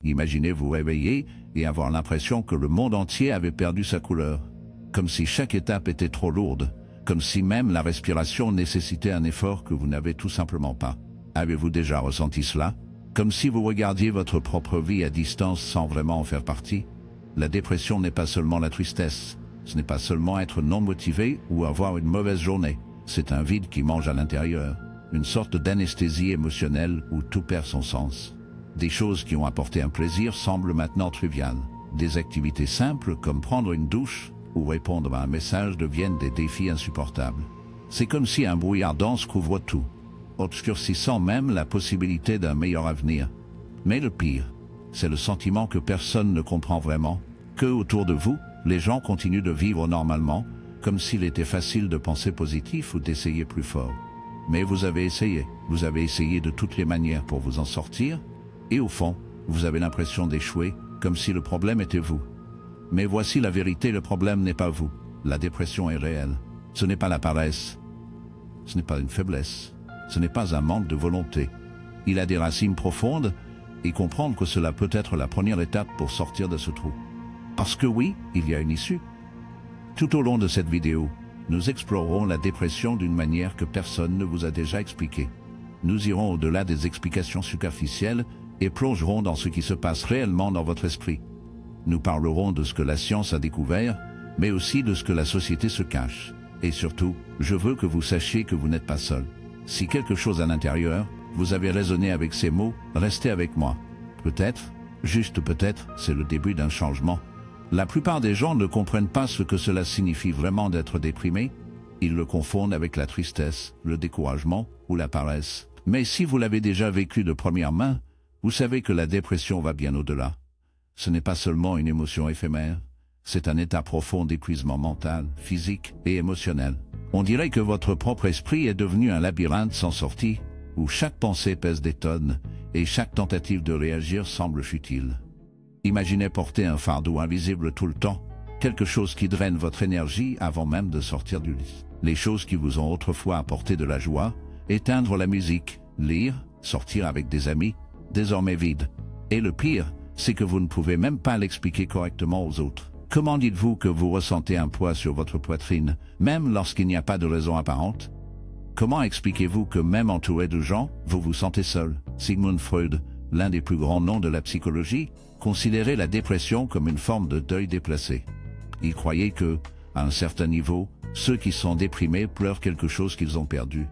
Imaginez vous réveiller et avoir l'impression que le monde entier avait perdu sa couleur. Comme si chaque étape était trop lourde, comme si même la respiration nécessitait un effort que vous n'avez tout simplement pas. Avez-vous déjà ressenti cela? Comme si vous regardiez votre propre vie à distance sans vraiment en faire partie? La dépression n'est pas seulement la tristesse, ce n'est pas seulement être non motivé ou avoir une mauvaise journée, c'est un vide qui mange à l'intérieur, une sorte d'anesthésie émotionnelle où tout perd son sens. Des choses qui ont apporté un plaisir semblent maintenant triviales. Des activités simples comme prendre une douche ou répondre à un message deviennent des défis insupportables. C'est comme si un brouillard dense couvre tout, obscurcissant même la possibilité d'un meilleur avenir. Mais le pire, c'est le sentiment que personne ne comprend vraiment, que autour de vous, les gens continuent de vivre normalement, comme s'il était facile de penser positif ou d'essayer plus fort. Mais vous avez essayé de toutes les manières pour vous en sortir, et au fond, vous avez l'impression d'échouer, comme si le problème était vous. Mais voici la vérité, le problème n'est pas vous. La dépression est réelle. Ce n'est pas la paresse. Ce n'est pas une faiblesse. Ce n'est pas un manque de volonté. Il a des racines profondes et comprendre que cela peut être la première étape pour sortir de ce trou. Parce que oui, il y a une issue. Tout au long de cette vidéo, nous explorerons la dépression d'une manière que personne ne vous a déjà expliquée. Nous irons au-delà des explications superficielles et plongerons dans ce qui se passe réellement dans votre esprit. Nous parlerons de ce que la science a découvert, mais aussi de ce que la société se cache. Et surtout, je veux que vous sachiez que vous n'êtes pas seul. Si quelque chose à l'intérieur, vous avez raisonné avec ces mots, restez avec moi. Peut-être, juste peut-être, c'est le début d'un changement. La plupart des gens ne comprennent pas ce que cela signifie vraiment d'être déprimé. Ils le confondent avec la tristesse, le découragement ou la paresse. Mais si vous l'avez déjà vécu de première main, vous savez que la dépression va bien au-delà. Ce n'est pas seulement une émotion éphémère, c'est un état profond d'épuisement mental, physique et émotionnel. On dirait que votre propre esprit est devenu un labyrinthe sans sortie, où chaque pensée pèse des tonnes, et chaque tentative de réagir semble futile. Imaginez porter un fardeau invisible tout le temps, quelque chose qui draine votre énergie avant même de sortir du lit. Les choses qui vous ont autrefois apporté de la joie, éteindre la musique, lire, sortir avec des amis, désormais vides. Et le pire, c'est que vous ne pouvez même pas l'expliquer correctement aux autres. Comment dites-vous que vous ressentez un poids sur votre poitrine, même lorsqu'il n'y a pas de raison apparente? Comment expliquez-vous que même entouré de gens, vous vous sentez seul? Sigmund Freud, l'un des plus grands noms de la psychologie, considérait la dépression comme une forme de deuil déplacé. Il croyait que, à un certain niveau, ceux qui sont déprimés pleurent quelque chose qu'ils ont perdu.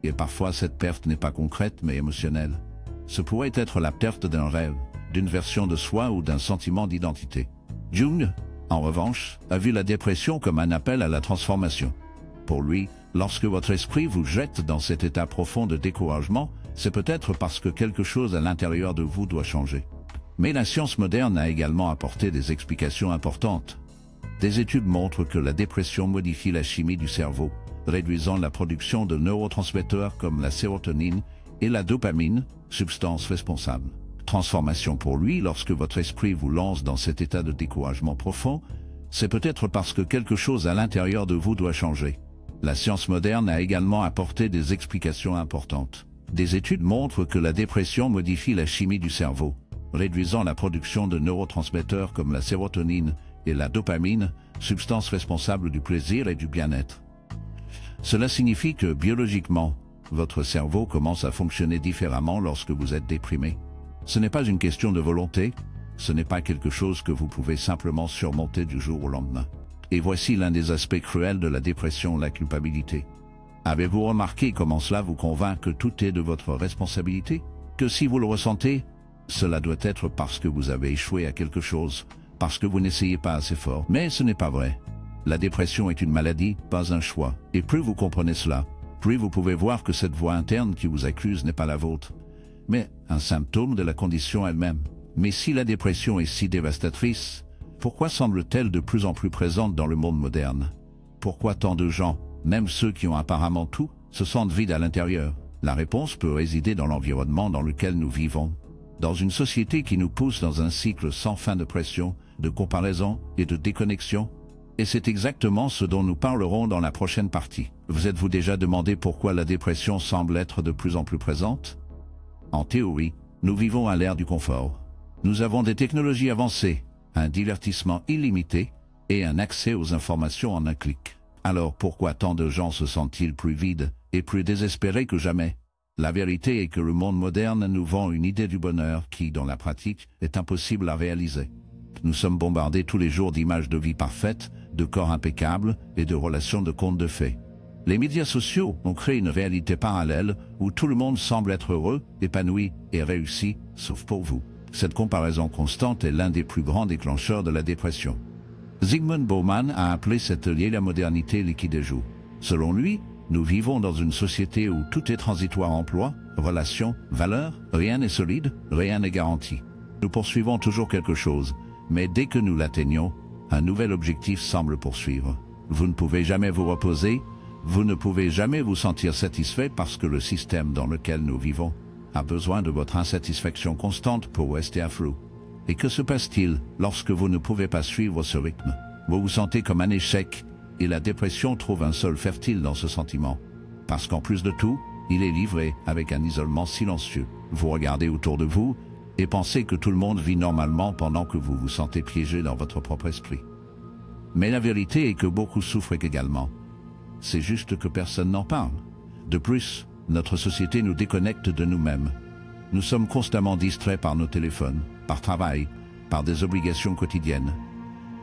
Et parfois cette perte n'est pas concrète mais émotionnelle. Ce pourrait être la perte d'un rêve, d'une version de soi ou d'un sentiment d'identité. Jung, en revanche, a vu la dépression comme un appel à la transformation. Pour lui, lorsque votre esprit vous jette dans cet état profond de découragement, c'est peut-être parce que quelque chose à l'intérieur de vous doit changer. Mais la science moderne a également apporté des explications importantes. Des études montrent que la dépression modifie la chimie du cerveau, réduisant la production de neurotransmetteurs comme la sérotonine et la dopamine, substances responsables. Transformation pour lui, lorsque votre esprit vous lance dans cet état de découragement profond, c'est peut-être parce que quelque chose à l'intérieur de vous doit changer. La science moderne a également apporté des explications importantes. Des études montrent que la dépression modifie la chimie du cerveau, réduisant la production de neurotransmetteurs comme la sérotonine et la dopamine, substances responsables du plaisir et du bien-être. Cela signifie que, biologiquement, votre cerveau commence à fonctionner différemment lorsque vous êtes déprimé. Ce n'est pas une question de volonté, ce n'est pas quelque chose que vous pouvez simplement surmonter du jour au lendemain. Et voici l'un des aspects cruels de la dépression, la culpabilité. Avez-vous remarqué comment cela vous convainc que tout est de votre responsabilité? Que si vous le ressentez, cela doit être parce que vous avez échoué à quelque chose, parce que vous n'essayez pas assez fort. Mais ce n'est pas vrai. La dépression est une maladie, pas un choix. Et plus vous comprenez cela, plus vous pouvez voir que cette voix interne qui vous accuse n'est pas la vôtre, mais un symptôme de la condition elle-même. Mais si la dépression est si dévastatrice, pourquoi semble-t-elle de plus en plus présente dans le monde moderne? Pourquoi tant de gens, même ceux qui ont apparemment tout, se sentent vides à l'intérieur? La réponse peut résider dans l'environnement dans lequel nous vivons, dans une société qui nous pousse dans un cycle sans fin de pression, de comparaison et de déconnexion. Et c'est exactement ce dont nous parlerons dans la prochaine partie. Vous êtes-vous déjà demandé pourquoi la dépression semble être de plus en plus présente? En théorie, nous vivons à l'ère du confort. Nous avons des technologies avancées, un divertissement illimité et un accès aux informations en un clic. Alors pourquoi tant de gens se sentent-ils plus vides et plus désespérés que jamais? La vérité est que le monde moderne nous vend une idée du bonheur qui, dans la pratique, est impossible à réaliser. Nous sommes bombardés tous les jours d'images de vie parfaite, de corps impeccables et de relations de contes de fées. Les médias sociaux ont créé une réalité parallèle où tout le monde semble être heureux, épanoui et réussi, sauf pour vous. Cette comparaison constante est l'un des plus grands déclencheurs de la dépression. Zygmunt Bauman a appelé cette liée la modernité liquide et joue. Selon lui, nous vivons dans une société où tout est transitoire: emploi, relations, valeurs, rien n'est solide, rien n'est garanti. Nous poursuivons toujours quelque chose, mais dès que nous l'atteignons, un nouvel objectif semble poursuivre. Vous ne pouvez jamais vous reposer, vous ne pouvez jamais vous sentir satisfait parce que le système dans lequel nous vivons a besoin de votre insatisfaction constante pour rester à flot. Et que se passe-t-il lorsque vous ne pouvez pas suivre ce rythme? Vous vous sentez comme un échec, et la dépression trouve un sol fertile dans ce sentiment. Parce qu'en plus de tout, il est livré avec un isolement silencieux. Vous regardez autour de vous et pensez que tout le monde vit normalement pendant que vous vous sentez piégé dans votre propre esprit. Mais la vérité est que beaucoup souffrent également. C'est juste que personne n'en parle. De plus, notre société nous déconnecte de nous-mêmes. Nous sommes constamment distraits par nos téléphones, par travail, par des obligations quotidiennes.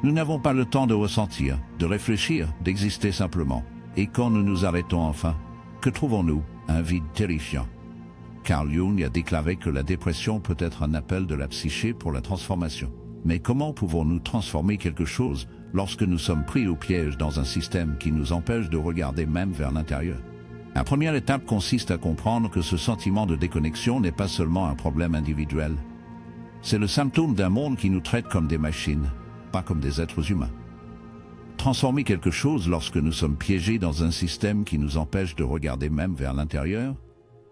Nous n'avons pas le temps de ressentir, de réfléchir, d'exister simplement. Et quand nous nous arrêtons enfin, que trouvons-nous? Un vide terrifiant. Carl Jung a déclaré que la dépression peut être un appel de la psyché pour la transformation. Mais comment pouvons-nous transformer quelque chose lorsque nous sommes pris au piège dans un système qui nous empêche de regarder même vers l'intérieur? La première étape consiste à comprendre que ce sentiment de déconnexion n'est pas seulement un problème individuel. C'est le symptôme d'un monde qui nous traite comme des machines, pas comme des êtres humains. Transformer quelque chose lorsque nous sommes piégés dans un système qui nous empêche de regarder même vers l'intérieur?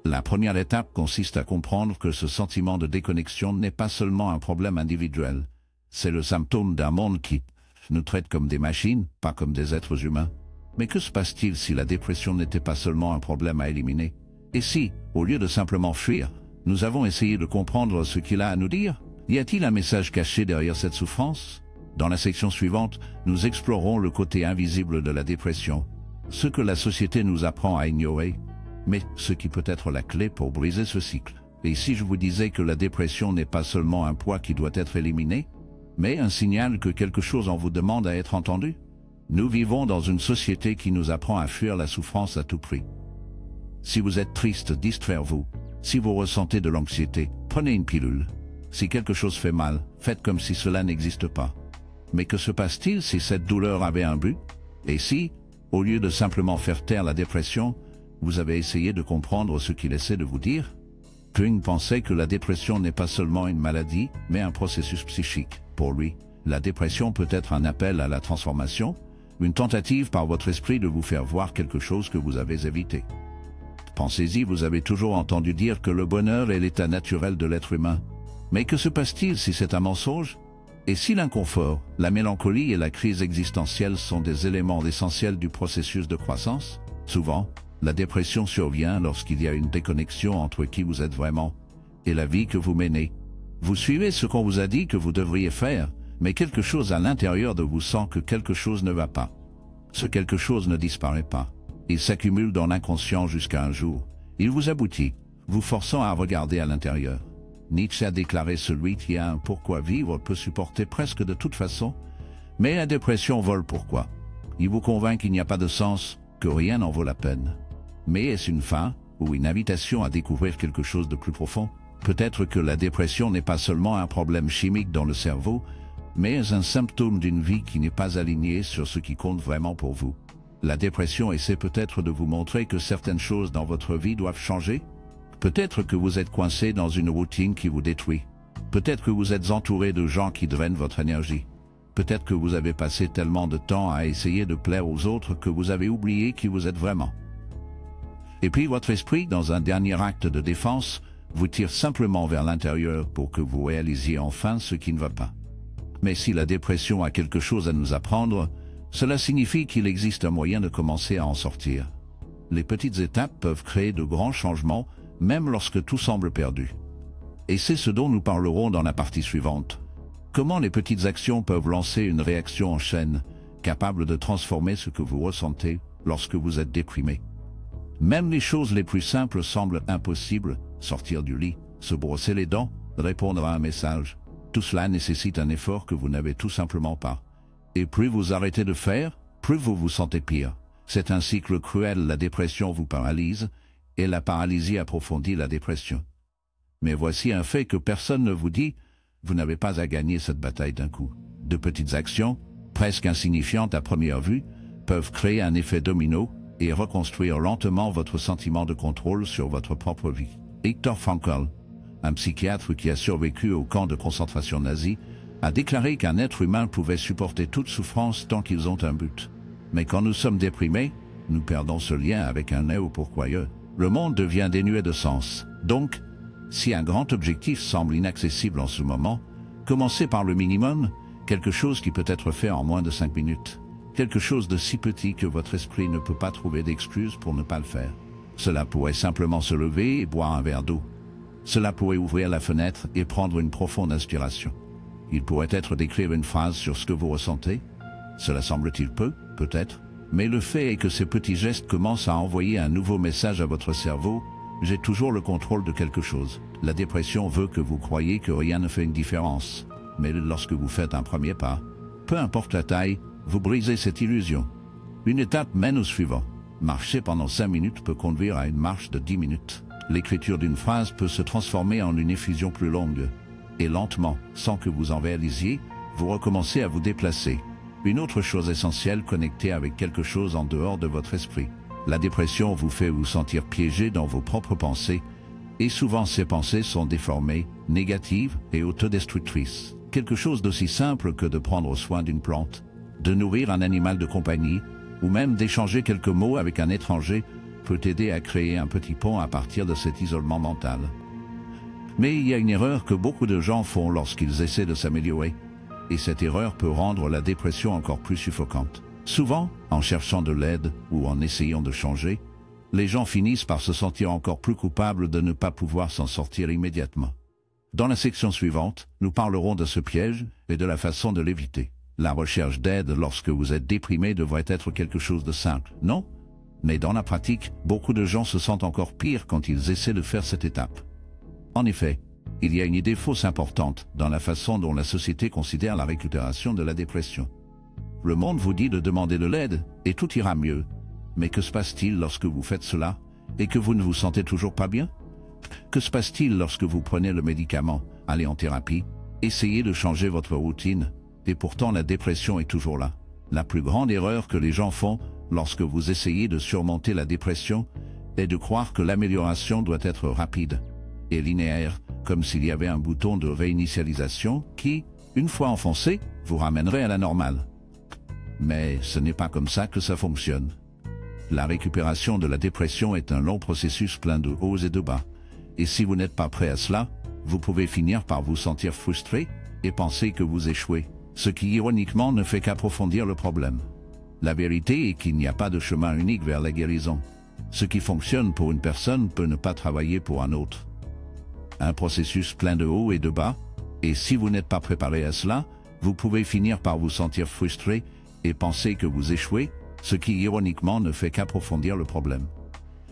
La première étape consiste à comprendre que ce sentiment de déconnexion n'est pas seulement un problème individuel. C'est le symptôme d'un monde qui nous traite comme des machines, pas comme des êtres humains. Mais que se passe-t-il si la dépression n'était pas seulement un problème à éliminer? Et si, au lieu de simplement fuir, nous avons essayé de comprendre ce qu'il a à nous dire? Y a-t-il un message caché derrière cette souffrance? Dans la section suivante, nous explorons le côté invisible de la dépression, ce que la société nous apprend à ignorer, mais ce qui peut être la clé pour briser ce cycle. Et si je vous disais que la dépression n'est pas seulement un poids qui doit être éliminé, mais un signal que quelque chose en vous demande à être entendu? Nous vivons dans une société qui nous apprend à fuir la souffrance à tout prix. Si vous êtes triste, distraire-vous. Si vous ressentez de l'anxiété, prenez une pilule. Si quelque chose fait mal, faites comme si cela n'existe pas. Mais que se passe-t-il si cette douleur avait un but? Et si, au lieu de simplement faire taire la dépression, vous avez essayé de comprendre ce qu'il essaie de vous dire? Jung pensait que la dépression n'est pas seulement une maladie, mais un processus psychique. Pour lui, la dépression peut être un appel à la transformation, une tentative par votre esprit de vous faire voir quelque chose que vous avez évité. Pensez-y, vous avez toujours entendu dire que le bonheur est l'état naturel de l'être humain. Mais que se passe-t-il si c'est un mensonge? Et si l'inconfort, la mélancolie et la crise existentielle sont des éléments essentiels du processus de croissance? Souvent, la dépression survient lorsqu'il y a une déconnexion entre qui vous êtes vraiment et la vie que vous menez. Vous suivez ce qu'on vous a dit que vous devriez faire, mais quelque chose à l'intérieur de vous sent que quelque chose ne va pas. Ce quelque chose ne disparaît pas. Il s'accumule dans l'inconscient jusqu'à un jour. Il vous aboutit, vous forçant à regarder à l'intérieur. Nietzsche a déclaré: celui qui a un pourquoi vivre peut supporter presque de toute façon, mais la dépression vole pourquoi. Il vous convainc qu'il n'y a pas de sens, que rien n'en vaut la peine. Mais est-ce une fin ou une invitation à découvrir quelque chose de plus profond? Peut-être que la dépression n'est pas seulement un problème chimique dans le cerveau, mais un symptôme d'une vie qui n'est pas alignée sur ce qui compte vraiment pour vous. La dépression essaie peut-être de vous montrer que certaines choses dans votre vie doivent changer. Peut-être que vous êtes coincé dans une routine qui vous détruit. Peut-être que vous êtes entouré de gens qui drainent votre énergie. Peut-être que vous avez passé tellement de temps à essayer de plaire aux autres que vous avez oublié qui vous êtes vraiment. Et puis votre esprit, dans un dernier acte de défense, vous tire simplement vers l'intérieur pour que vous réalisiez enfin ce qui ne va pas. Mais si la dépression a quelque chose à nous apprendre, cela signifie qu'il existe un moyen de commencer à en sortir. Les petites étapes peuvent créer de grands changements, même lorsque tout semble perdu. Et c'est ce dont nous parlerons dans la partie suivante. Comment les petites actions peuvent lancer une réaction en chaîne, capable de transformer ce que vous ressentez lorsque vous êtes déprimé. Même les choses les plus simples semblent impossibles, sortir du lit, se brosser les dents, répondre à un message. Tout cela nécessite un effort que vous n'avez tout simplement pas. Et plus vous arrêtez de faire, plus vous vous sentez pire. C'est un cycle cruel, la dépression vous paralyse, et la paralysie approfondit la dépression. Mais voici un fait que personne ne vous dit, vous n'avez pas à gagner cette bataille d'un coup. De petites actions, presque insignifiantes à première vue, peuvent créer un effet domino et reconstruire lentement votre sentiment de contrôle sur votre propre vie. Viktor Frankl, un psychiatre qui a survécu au camp de concentration nazi, a déclaré qu'un être humain pouvait supporter toute souffrance tant qu'ils ont un but. Mais quand nous sommes déprimés, nous perdons ce lien avec un néo-pourquoieux. Le monde devient dénué de sens. Donc, si un grand objectif semble inaccessible en ce moment, commencez par le minimum, quelque chose qui peut être fait en moins de 5 minutes. Quelque chose de si petit que votre esprit ne peut pas trouver d'excuses pour ne pas le faire. Cela pourrait simplement se lever et boire un verre d'eau. Cela pourrait ouvrir la fenêtre et prendre une profonde inspiration. Il pourrait être d'écrire une phrase sur ce que vous ressentez. Cela semble-t-il peu, peut-être, mais le fait est que ces petits gestes commencent à envoyer un nouveau message à votre cerveau. J'ai toujours le contrôle de quelque chose. La dépression veut que vous croyiez que rien ne fait une différence. Mais lorsque vous faites un premier pas, peu importe la taille, vous brisez cette illusion. Une étape mène au suivant. Marcher pendant 5 minutes peut conduire à une marche de 10 minutes. L'écriture d'une phrase peut se transformer en une effusion plus longue. Et lentement, sans que vous en réalisiez, vous recommencez à vous déplacer. Une autre chose essentielle connectée avec quelque chose en dehors de votre esprit. La dépression vous fait vous sentir piégé dans vos propres pensées, et souvent ces pensées sont déformées, négatives et autodestructrices. Quelque chose d'aussi simple que de prendre soin d'une plante, de nourrir un animal de compagnie, ou même d'échanger quelques mots avec un étranger, peut aider à créer un petit pont à partir de cet isolement mental. Mais il y a une erreur que beaucoup de gens font lorsqu'ils essaient de s'améliorer, et cette erreur peut rendre la dépression encore plus suffocante. Souvent, en cherchant de l'aide ou en essayant de changer, les gens finissent par se sentir encore plus coupables de ne pas pouvoir s'en sortir immédiatement. Dans la section suivante, nous parlerons de ce piège et de la façon de l'éviter. La recherche d'aide lorsque vous êtes déprimé devrait être quelque chose de simple, non? Mais dans la pratique, beaucoup de gens se sentent encore pire quand ils essaient de faire cette étape. En effet, il y a une idée fausse importante dans la façon dont la société considère la récupération de la dépression. Le monde vous dit de demander de l'aide et tout ira mieux. Mais que se passe-t-il lorsque vous faites cela et que vous ne vous sentez toujours pas bien? Que se passe-t-il lorsque vous prenez le médicament, allez en thérapie, essayez de changer votre routine, et pourtant la dépression est toujours là? La plus grande erreur que les gens font lorsque vous essayez de surmonter la dépression est de croire que l'amélioration doit être rapide et linéaire, comme s'il y avait un bouton de réinitialisation qui, une fois enfoncé, vous ramènerait à la normale. Mais ce n'est pas comme ça que ça fonctionne. La récupération de la dépression est un long processus plein de hauts et de bas. Et si vous n'êtes pas prêt à cela, vous pouvez finir par vous sentir frustré et penser que vous échouez, ce qui ironiquement ne fait qu'approfondir le problème. La vérité est qu'il n'y a pas de chemin unique vers la guérison. Ce qui fonctionne pour une personne peut ne pas travailler pour un autre. Un processus plein de hauts et de bas, et si vous n'êtes pas préparé à cela, vous pouvez finir par vous sentir frustré et penser que vous échouez, ce qui ironiquement ne fait qu'approfondir le problème.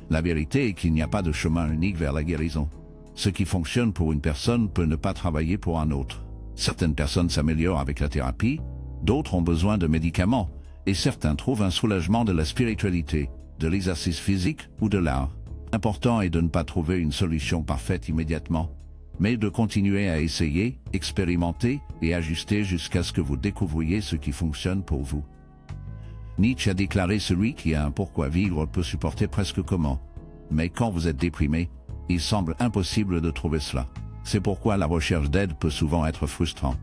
La vérité est qu'il n'y a pas de chemin unique vers la guérison. Ce qui fonctionne pour une personne peut ne pas travailler pour un autre. Certaines personnes s'améliorent avec la thérapie, d'autres ont besoin de médicaments, et certains trouvent un soulagement de la spiritualité, de l'exercice physique ou de l'art. L'important est de ne pas trouver une solution parfaite immédiatement, mais de continuer à essayer, expérimenter et ajuster jusqu'à ce que vous découvriez ce qui fonctionne pour vous. Nietzsche a déclaré: celui qui a un pourquoi vivre peut supporter presque comment. Mais quand vous êtes déprimé, il semble impossible de trouver cela. C'est pourquoi la recherche d'aide peut souvent être frustrant.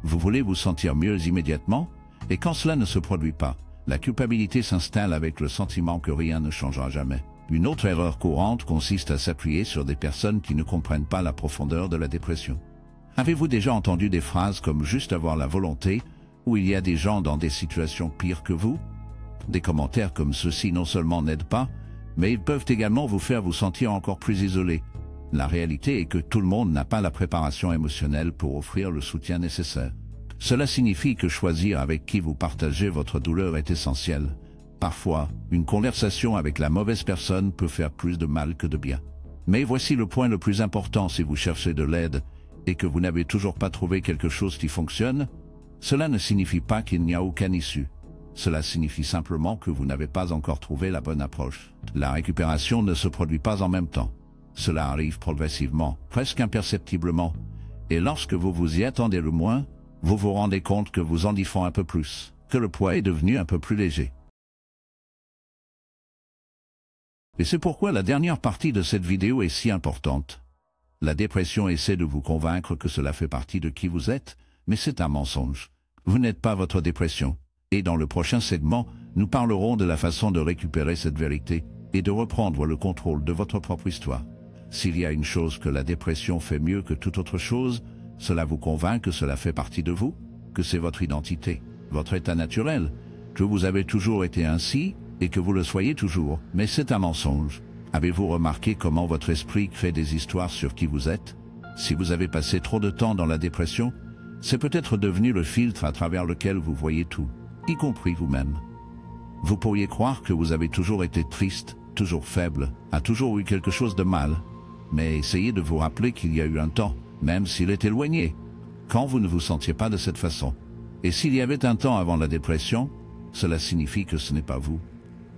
Vous voulez vous sentir mieux immédiatement, et quand cela ne se produit pas, la culpabilité s'installe avec le sentiment que rien ne changera jamais. Une autre erreur courante consiste à s'appuyer sur des personnes qui ne comprennent pas la profondeur de la dépression. Avez-vous déjà entendu des phrases comme « juste avoir la volonté » ou « il y a des gens dans des situations pires que vous » ? Des commentaires comme ceux-ci non seulement n'aident pas, mais ils peuvent également vous faire vous sentir encore plus isolé. La réalité est que tout le monde n'a pas la préparation émotionnelle pour offrir le soutien nécessaire. Cela signifie que choisir avec qui vous partagez votre douleur est essentiel. Parfois, une conversation avec la mauvaise personne peut faire plus de mal que de bien. Mais voici le point le plus important si vous cherchez de l'aide et que vous n'avez toujours pas trouvé quelque chose qui fonctionne. Cela ne signifie pas qu'il n'y a aucune issue. Cela signifie simplement que vous n'avez pas encore trouvé la bonne approche. La récupération ne se produit pas en même temps. Cela arrive progressivement, presque imperceptiblement. Et lorsque vous vous y attendez le moins, vous vous rendez compte que vous endiffrez un peu plus, que le poids est devenu un peu plus léger. Et c'est pourquoi la dernière partie de cette vidéo est si importante. La dépression essaie de vous convaincre que cela fait partie de qui vous êtes, mais c'est un mensonge. Vous n'êtes pas votre dépression. Et dans le prochain segment, nous parlerons de la façon de récupérer cette vérité et de reprendre le contrôle de votre propre histoire. S'il y a une chose que la dépression fait mieux que toute autre chose, cela vous convainc que cela fait partie de vous, que c'est votre identité, votre état naturel, que vous avez toujours été ainsi et que vous le soyez toujours, mais c'est un mensonge. Avez-vous remarqué comment votre esprit crée des histoires sur qui vous êtes? Si vous avez passé trop de temps dans la dépression, c'est peut-être devenu le filtre à travers lequel vous voyez tout, y compris vous-même. Vous pourriez croire que vous avez toujours été triste, toujours faible, a toujours eu quelque chose de mal, mais essayez de vous rappeler qu'il y a eu un temps, même s'il est éloigné, quand vous ne vous sentiez pas de cette façon. Et s'il y avait un temps avant la dépression, cela signifie que ce n'est pas vous.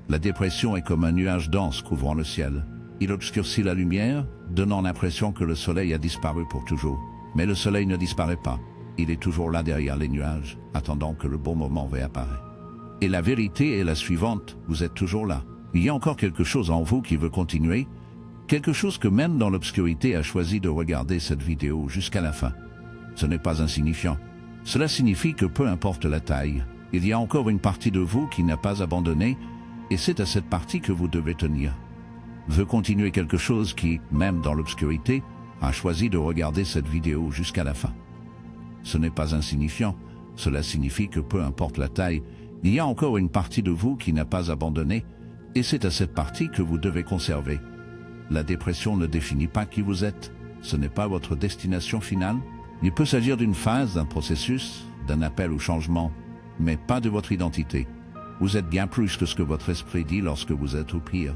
La dépression est comme un nuage dense couvrant le ciel. Il obscurcit la lumière, donnant l'impression que le soleil a disparu pour toujours. Mais le soleil ne disparaît pas. Il est toujours là derrière les nuages, attendant que le bon moment réapparaisse. Et la vérité est la suivante, vous êtes toujours là. Il y a encore quelque chose en vous qui veut continuer, quelque chose que même dans l'obscurité a choisi de regarder cette vidéo jusqu'à la fin. Ce n'est pas insignifiant. Cela signifie que peu importe la taille, il y a encore une partie de vous qui n'a pas abandonné, et c'est à cette partie que vous devez tenir. Veut continuer quelque chose qui, même dans l'obscurité, a choisi de regarder cette vidéo jusqu'à la fin. Ce n'est pas insignifiant, cela signifie que peu importe la taille, il y a encore une partie de vous qui n'a pas abandonné, et c'est à cette partie que vous devez conserver. La dépression ne définit pas qui vous êtes, ce n'est pas votre destination finale. Il peut s'agir d'une phase, d'un processus, d'un appel au changement, mais pas de votre identité. Vous êtes bien plus que ce que votre esprit dit lorsque vous êtes au pire.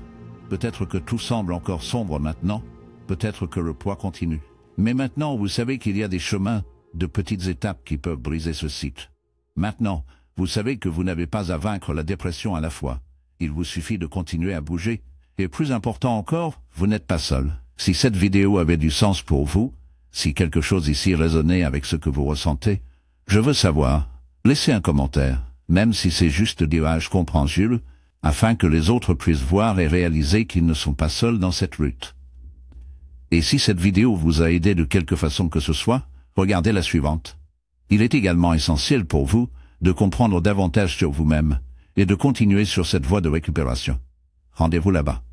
Peut-être que tout semble encore sombre maintenant, peut-être que le poids continue. Mais maintenant, vous savez qu'il y a des chemins, de petites étapes qui peuvent briser ce cycle. Maintenant, vous savez que vous n'avez pas à vaincre la dépression à la fois. Il vous suffit de continuer à bouger. Et plus important encore, vous n'êtes pas seul. Si cette vidéo avait du sens pour vous, si quelque chose ici résonnait avec ce que vous ressentez, je veux savoir, laissez un commentaire, même si c'est juste dire « je comprends Jules », afin que les autres puissent voir et réaliser qu'ils ne sont pas seuls dans cette lutte. Et si cette vidéo vous a aidé de quelque façon que ce soit, regardez la suivante. Il est également essentiel pour vous de comprendre davantage sur vous-même et de continuer sur cette voie de récupération. Rendez-vous là-bas.